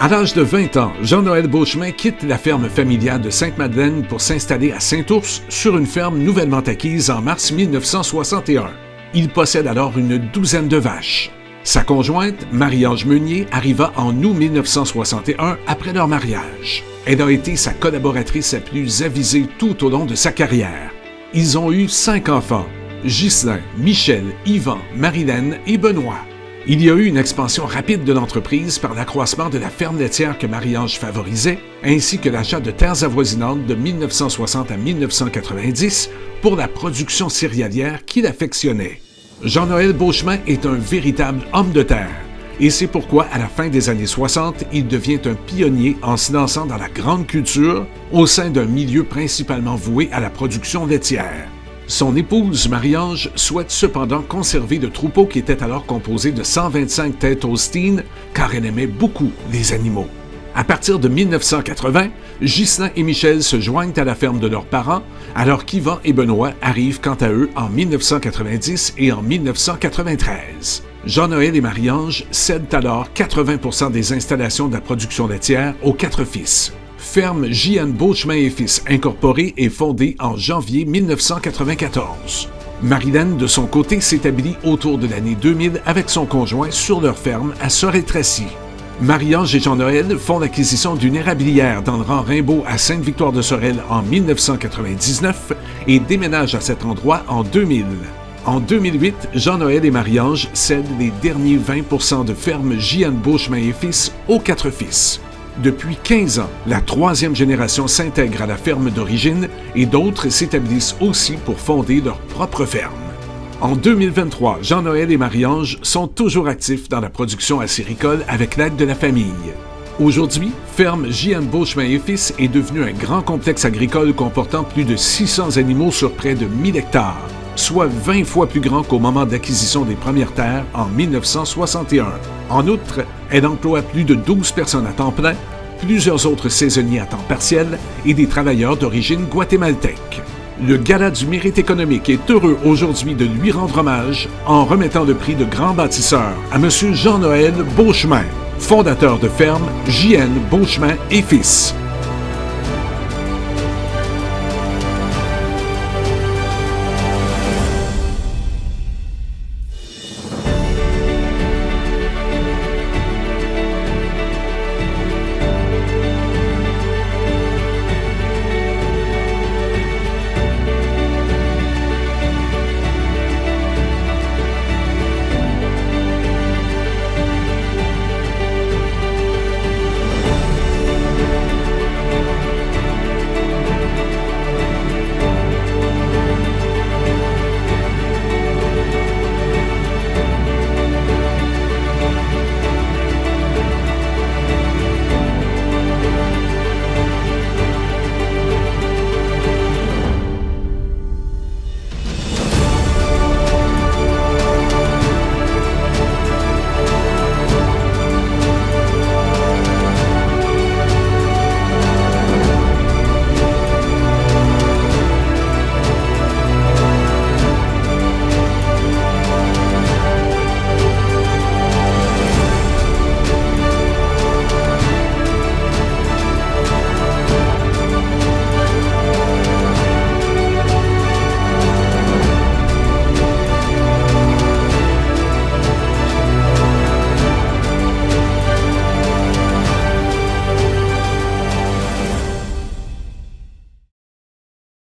À l'âge de 20 ans, Jean-Noël Beauchemin quitte la ferme familiale de Sainte-Madeleine pour s'installer à Saint-Ours sur une ferme nouvellement acquise en mars 1961. Il possède alors une douzaine de vaches. Sa conjointe, Marie-Ange Meunier, arriva en août 1961 après leur mariage. Elle a été sa collaboratrice la plus avisée tout au long de sa carrière. Ils ont eu 5 enfants, Ghislain, Michel, Yvan, Marilène et Benoît. Il y a eu une expansion rapide de l'entreprise par l'accroissement de la ferme laitière que Marie-Ange favorisait, ainsi que l'achat de terres avoisinantes de 1960 à 1990 pour la production céréalière qu'il affectionnait. Jean-Noël Beauchemin est un véritable homme de terre, et c'est pourquoi, à la fin des années 60, il devient un pionnier en se lançant dans la grande culture au sein d'un milieu principalement voué à la production laitière. Son épouse, Marie-Ange, souhaite cependant conserver le troupeau qui était alors composé de 125 têtes holsteines, car elle aimait beaucoup les animaux. À partir de 1980, Ghislain et Michel se joignent à la ferme de leurs parents, alors qu'Yvan et Benoît arrivent quant à eux en 1990 et en 1993. Jean-Noël et Marie-Ange cèdent alors 80% des installations de la production laitière aux 4 fils. Ferme J.N. Beauchemin et Fils Incorporée est fondée en janvier 1994. Marilène, de son côté, s'établit autour de l'année 2000 avec son conjoint sur leur ferme à Sorel-Tracy. Marie-Ange et Jean-Noël font l'acquisition d'une érablière dans le rang Rimbaud à Sainte-Victoire-de-Sorel en 1999 et déménagent à cet endroit en 2000. En 2008, Jean-Noël et Marie-Ange cèdent les derniers 20% de ferme J.N. Beauchemin et Fils aux 4 fils. Depuis 15 ans, la 3e génération s'intègre à la ferme d'origine et d'autres s'établissent aussi pour fonder leur propre ferme. En 2023, Jean-Noël et Marie-Ange sont toujours actifs dans la production acéricole avec l'aide de la famille. Aujourd'hui, ferme J.N. Beauchemin et Fils est devenu un grand complexe agricole comportant plus de 600 animaux sur près de 1000 hectares, soit 20 fois plus grand qu'au moment d'acquisition des premières terres en 1961. En outre, elle emploie plus de 12 personnes à temps plein, plusieurs autres saisonniers à temps partiel et des travailleurs d'origine guatémaltèque. Le Gala du mérite économique est heureux aujourd'hui de lui rendre hommage en remettant le prix de grand bâtisseur à M. Jean-Noël Beauchemin, fondateur de ferme J.N. Beauchemin et Fils.